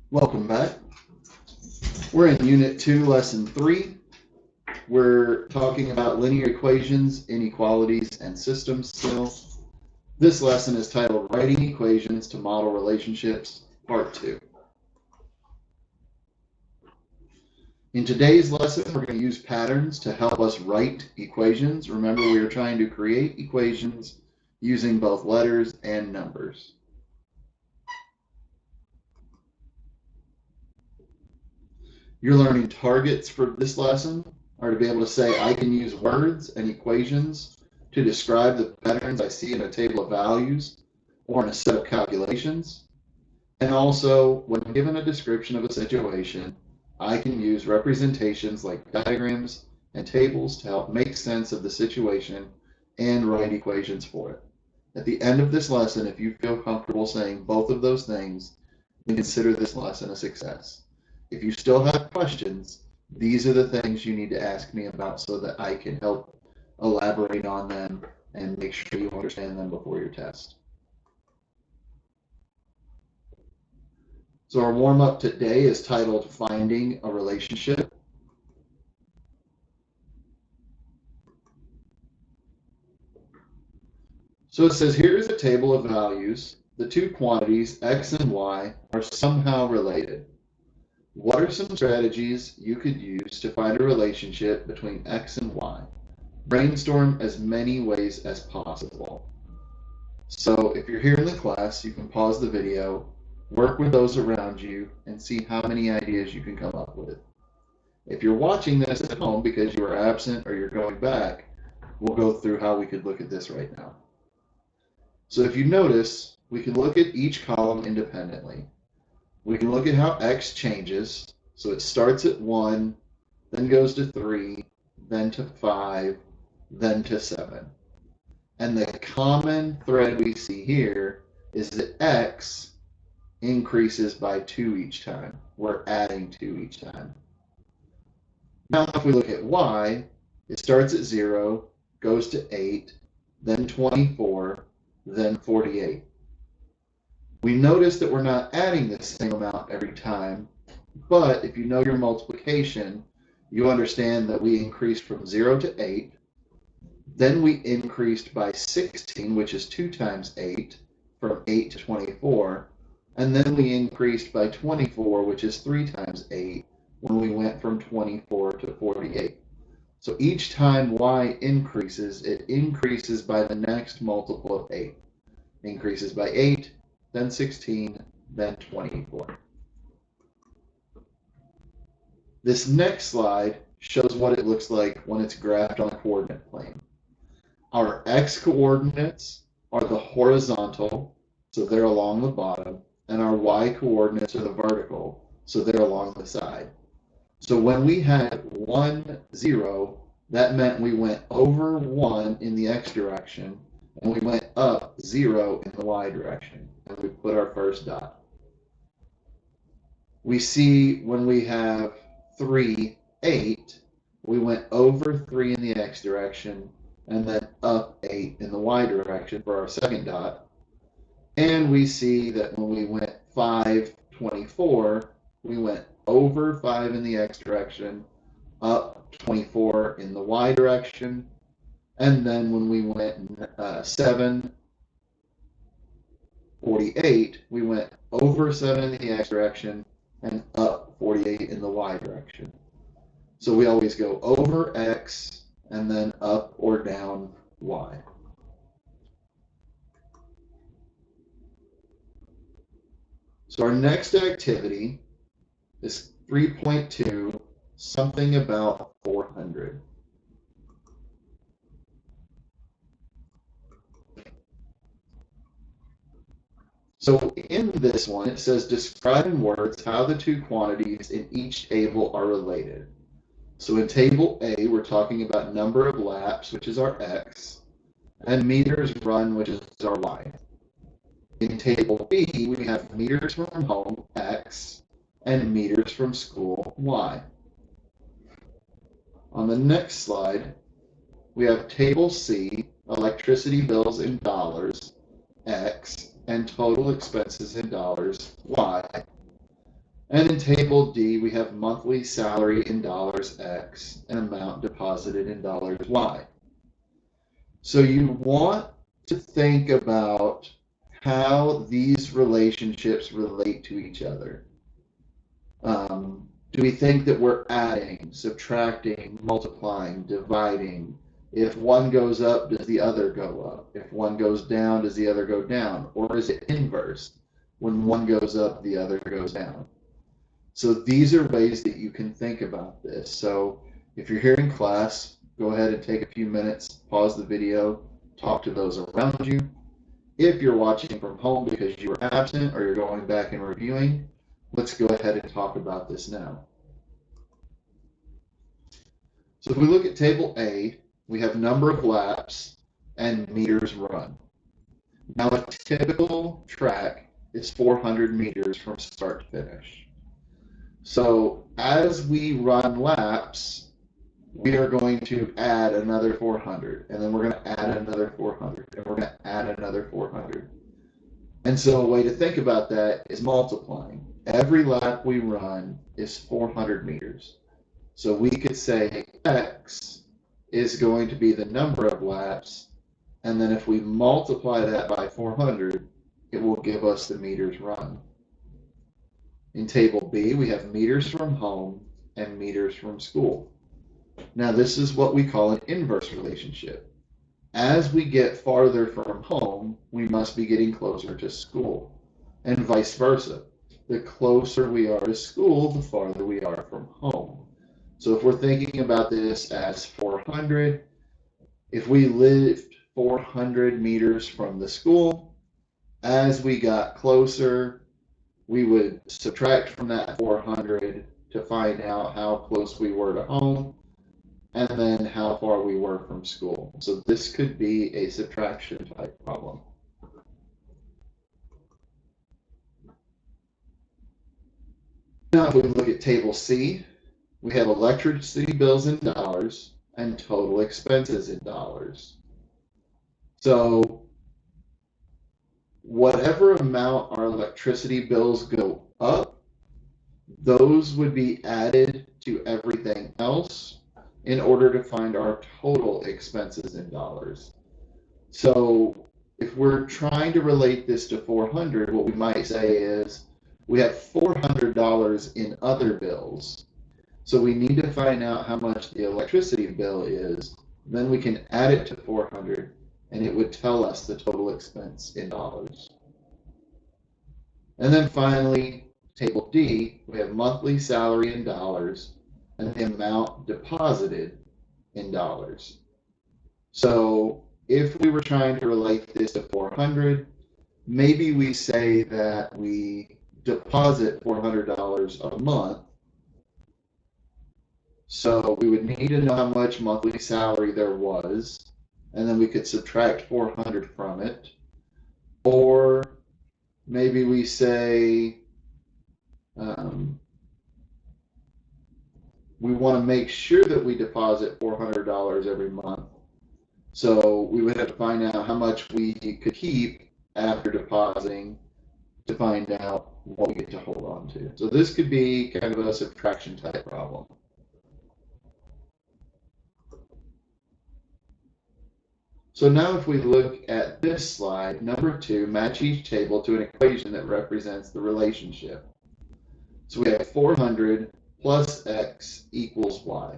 Welcome back. We're in Unit 2, Lesson 3. We're talking about linear equations, inequalities, and systems still. This lesson is titled Writing Equations to Model Relationships, Part 2. In today's lesson, we're going to use patterns to help us write equations. Remember, we are trying to create equations using both letters and numbers. Your learning targets for this lesson are to be able to say, I can use words and equations to describe the patterns I see in a table of values or in a set of calculations. And also, when given a description of a situation, I can use representations like diagrams and tables to help make sense of the situation and write equations for it. At the end of this lesson, if you feel comfortable saying both of those things, then consider this lesson a success. If you still have questions, these are the things you need to ask me about so that I can help elaborate on them and make sure you understand them before your test. So our warm-up today is titled Finding a Relationship. So it says, here is a table of values. The two quantities, x and y, are somehow related. What are some strategies you could use to find a relationship between x and y? Brainstorm as many ways as possible. So if you're here in the class, you can pause the video, work with those around you, and see how many ideas you can come up with. If you're watching this at home because you are absent or you're going back, we'll go through how we could look at this right now. So if you notice, we can look at each column independently. We can look at how x changes. So it starts at 1, then goes to 3, then to 5, then to 7. And the common thread we see here is that x increases by 2 each time. We're adding 2 each time. Now if we look at y, it starts at 0, goes to 8, then 24, then 48. We notice that we're not adding the same amount every time, but if you know your multiplication, you understand that we increased from 0 to 8, then we increased by 16, which is 2 times 8, from 8 to 24, and then we increased by 24, which is 3 times 8, when we went from 24 to 48. So each time y increases, it increases by the next multiple of 8. Increases by 8, then 16, then 24. This next slide shows what it looks like when it's graphed on a coordinate plane. Our x coordinates are the horizontal, so they're along the bottom, and our y coordinates are the vertical, so they're along the side. So when we had 1, 0, that meant we went over 1 in the x direction, and we went up 0 in the y direction, and we put our first dot. We see when we have 3, 8, we went over 3 in the x direction, and then up 8 in the y direction for our second dot. And we see that when we went 5, 24, we went over 5 in the x direction, up 24 in the y direction, and then when we went 7, 48, we went over 7 in the x direction and up 48 in the y direction. So we always go over x and then up or down y. So our next activity is 3.2, something about 400. So in this one, it says describe in words how the two quantities in each table are related. So in table A, we're talking about number of laps, which is our x, and meters run, which is our y. In table B, we have meters from home, x, and meters from school, y. On the next slide, we have table C, electricity bills in dollars, x, and total expenses in dollars, y. And in table D, we have monthly salary in dollars X and amount deposited in dollars Y. So you want to think about how these relationships relate to each other. Do we think that we're adding, subtracting, multiplying, dividing? If one goes up, does the other go up? If one goes down, does the other go down? Or is it inverse? When one goes up, the other goes down. So these are ways that you can think about this. So if you're here in class, go ahead and take a few minutes, pause the video, talk to those around you. If you're watching from home because you were absent or you're going back and reviewing, let's go ahead and talk about this now. So if we look at table A, we have number of laps and meters run. Now a typical track is 400 meters from start to finish. So as we run laps, we are going to add another 400, and then we're going to add another 400, and we're going to add another 400. And so a way to think about that is multiplying. Every lap we run is 400 meters. So we could say X is going to be the number of laps, and then if we multiply that by 400, it will give us the meters run. In table B, we have meters from home and meters from school. Now this is what we call an inverse relationship. As we get farther from home, we must be getting closer to school, and vice versa. The closer we are to school, the farther we are from home. So if we're thinking about this as 400, if we lived 400 meters from the school, as we got closer, we would subtract from that 400 to find out how close we were to home, and then how far we were from school. So this could be a subtraction type problem. Now if we look at table C, we have electricity bills in dollars and total expenses in dollars. So whatever amount our electricity bills go up, those would be added to everything else in order to find our total expenses in dollars. So if we're trying to relate this to 400, what we might say is we have $400 in other bills. So we need to find out how much the electricity bill is. Then we can add it to 400 and it would tell us the total expense in dollars. And then finally, table D, we have monthly salary in dollars and the amount deposited in dollars. So if we were trying to relate this to 400, maybe we say that we deposit $400 a month. So we would need to know how much monthly salary there was, and then we could subtract 400 from it. Or maybe we say we want to make sure that we deposit $400 every month. So we would have to find out how much we could keep after depositing to find out what we get to hold on to. So this could be kind of a subtraction type problem. So now if we look at this slide, number 2, match each table to an equation that represents the relationship. So we have 400 plus X equals Y.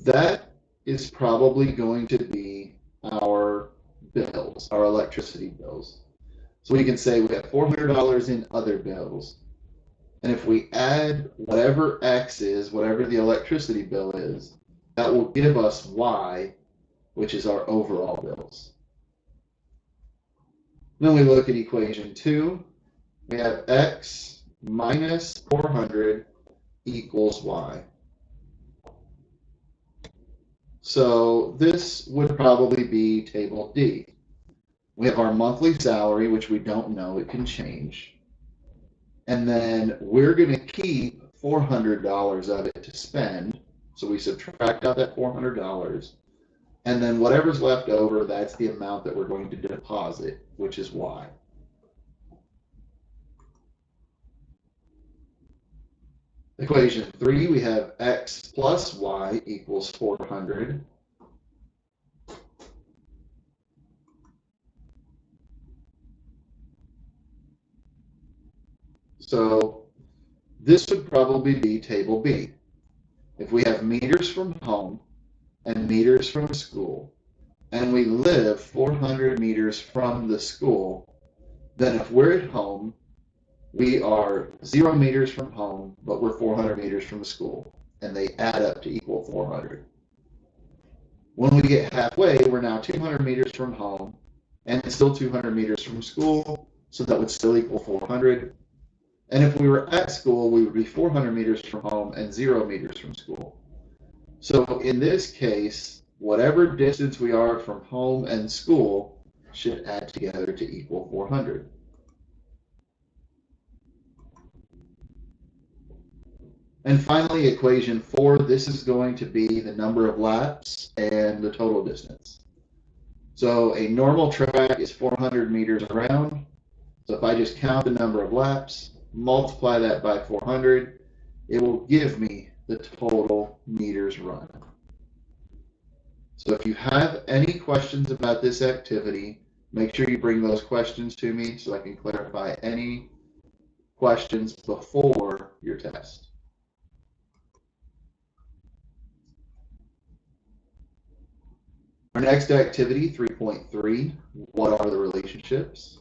That is probably going to be our bills, our electricity bills. So we can say we have $400 in other bills. And if we add whatever X is, whatever the electricity bill is, that will give us Y, which is our overall bills. Then we look at equation 2. We have X minus 400 equals Y. So this would probably be table D. We have our monthly salary, which we don't know, it can change. And then we're going to keep $400 of it to spend. So we subtract out that $400. And then whatever's left over, that's the amount that we're going to deposit, which is Y. Equation 3, we have x plus y equals 400. So this would probably be table B. If we have meters from home and meters from school, and we live 400 meters from the school, then if we're at home, we are 0 meters from home, but we're 400 meters from the school, and they add up to equal 400. When we get halfway, we're now 200 meters from home, and still 200 meters from school, so that would still equal 400. And if we were at school, we would be 400 meters from home and 0 meters from school. So in this case, whatever distance we are from home and school should add together to equal 400. And finally, equation 4, this is going to be the number of laps and the total distance. So a normal track is 400 meters around. So if I just count the number of laps, multiply that by 400, it will give me the total meters run. So if you have any questions about this activity, make sure you bring those questions to me so I can clarify any questions before your test. Our next activity, 3.3, what are the relationships?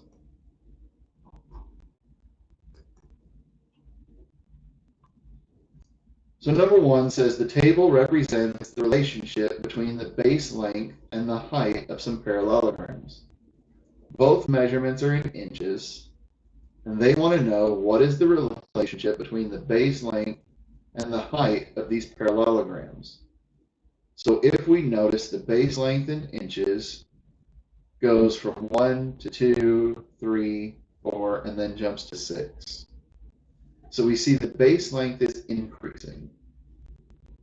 So number 1 says the table represents the relationship between the base length and the height of some parallelograms. Both measurements are in inches, and they want to know what is the relationship between the base length and the height of these parallelograms. So if we notice the base length in inches goes from 1 to 2, 3, 4, and then jumps to 6. So we see the base length is increasing.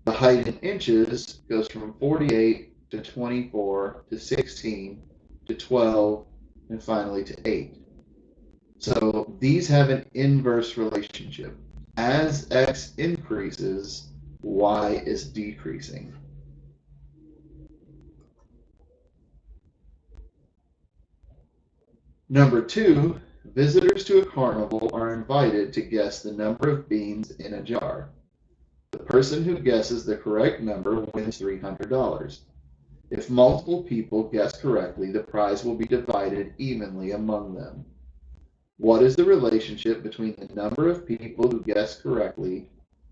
The height in inches goes from 48 to 24 to 16 to 12 and finally to 8. So these have an inverse relationship. As x increases, y is decreasing. Number 2, visitors to a carnival are invited to guess the number of beans in a jar. The person who guesses the correct number wins $300. If multiple people guess correctly, the prize will be divided evenly among them. What is the relationship between the number of people who guess correctly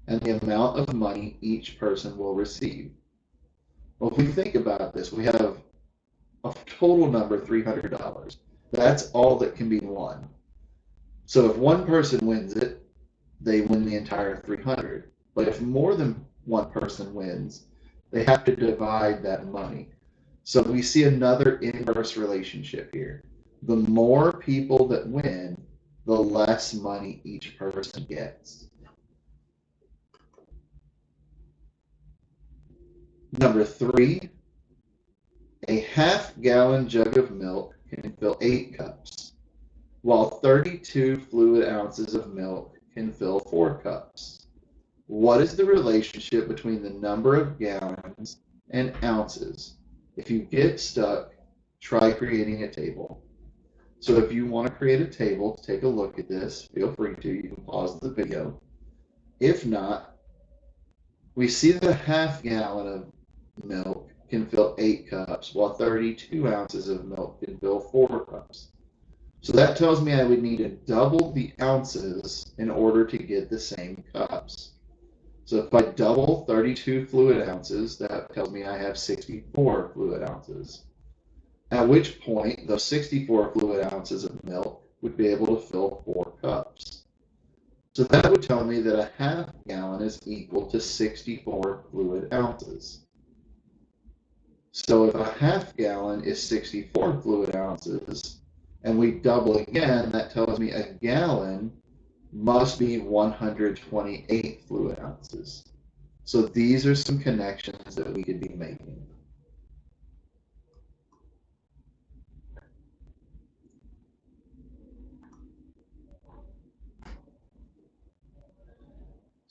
and the amount of money each person will receive? Well, if we think about this, we have a total number, $300. That's all that can be won. So if one person wins it, they win the entire 300. But if more than one person wins, they have to divide that money. So we see another inverse relationship here. The more people that win, the less money each person gets. Number 3, a half-gallon jug of milk can fill 8 cups, while 32 fluid ounces of milk can fill 4 cups. What is the relationship between the number of gallons and ounces? If you get stuck, try creating a table. So if you want to create a table to take a look at this, feel free to. You can pause the video. If not, we see that a half gallon of milk can fill 8 cups, while 32 ounces of milk can fill 4 cups. So that tells me I would need to double the ounces in order to get the same cups. So if I double 32 fluid ounces, that tells me I have 64 fluid ounces. At which point, those 64 fluid ounces of milk would be able to fill 4 cups. So that would tell me that a half gallon is equal to 64 fluid ounces. So if a half gallon is 64 fluid ounces, and we double again, that tells me a gallon must be 128 fluid ounces. So these are some connections that we could be making.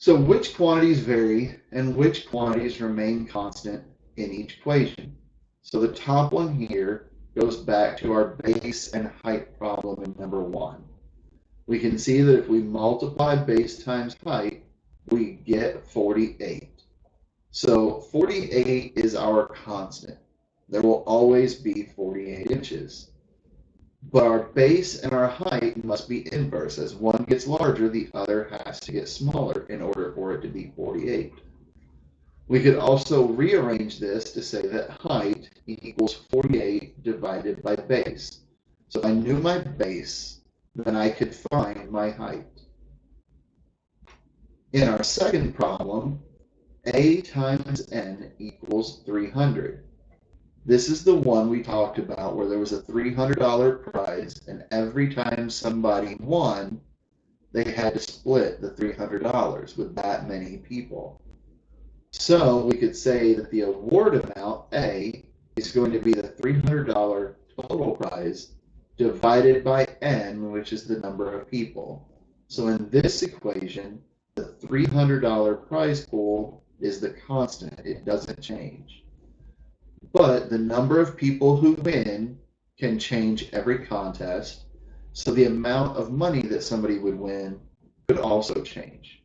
So which quantities vary and which quantities remain constant in each equation? So the top one here goes back to our base and height problem in number 1. We can see that if we multiply base times height, we get 48. So 48 is our constant. There will always be 48 inches. But our base and our height must be inverse. As one gets larger, the other has to get smaller in order for it to be 48. We could also rearrange this to say that height equals 48 divided by base. So if I knew my base, then I could find my height. In our second problem, A times N equals 300. This is the one we talked about where there was a $300 prize, and every time somebody won, they had to split the $300 with that many people. So we could say that the award amount, A, is going to be the $300 total prize divided by N, which is the number of people. So in this equation, the $300 prize pool is the constant. It doesn't change. But the number of people who win can change every contest, so the amount of money that somebody would win could also change.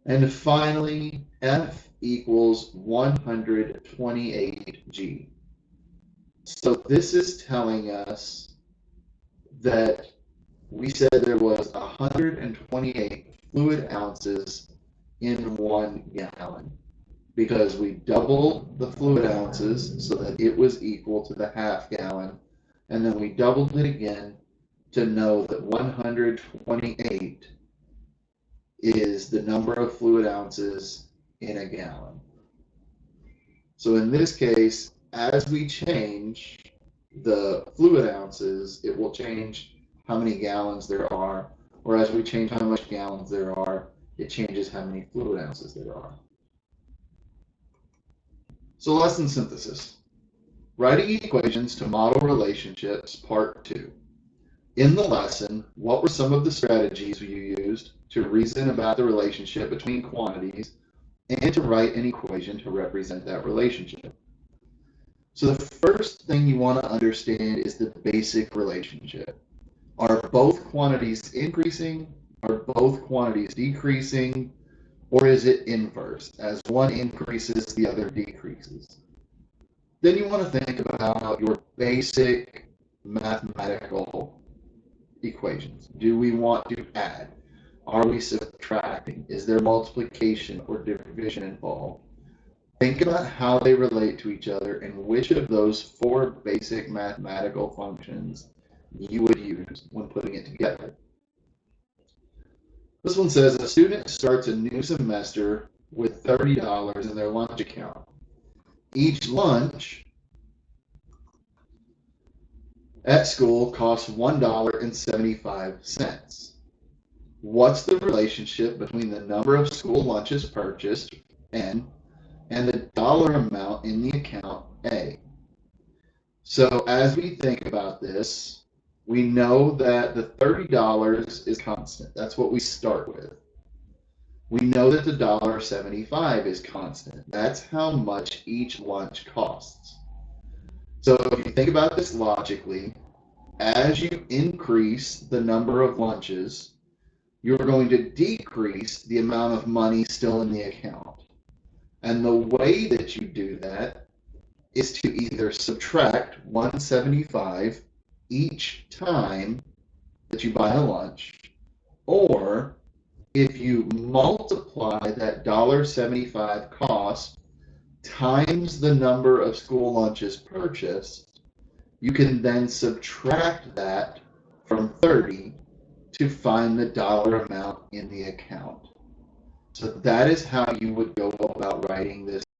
And finally, F equals 128G. So this is telling us that we said there was 128 fluid ounces in 1 gallon, because we doubled the fluid ounces so that it was equal to the half gallon, and then we doubled it again to know that 128 is the number of fluid ounces in a gallon. So in this case, as we change the fluid ounces, it will change how many gallons there are, or as we change how much gallons there are, it changes how many fluid ounces there are. So lesson synthesis. Writing equations to model relationships, part 2. In the lesson, what were some of the strategies you used to reason about the relationship between quantities and to write an equation to represent that relationship? So the first thing you want to understand is the basic relationship. Are both quantities increasing? Are both quantities decreasing? Or is it inverse? As one increases, the other decreases. Then you want to think about your basic mathematical equations. Do we want to add? Are we subtracting? Is there multiplication or division involved? Think about how they relate to each other and which of those 4 basic mathematical functions you would use when putting it together. This one says a student starts a new semester with $30 in their lunch account. Each lunch at school costs $1.75. What's the relationship between the number of school lunches purchased, N, and the dollar amount in the account, A? So as we think about this, we know that the $30 is constant. That's what we start with. We know that the $1.75 is constant. That's how much each lunch costs. So if you think about this logically, as you increase the number of lunches, you're going to decrease the amount of money still in the account. And the way that you do that is to either subtract 175 each time that you buy a lunch, or if you multiply that $1.75 cost times the number of school lunches purchased, you can then subtract that from 30 to find the dollar amount in the account. So that is how you would go about writing this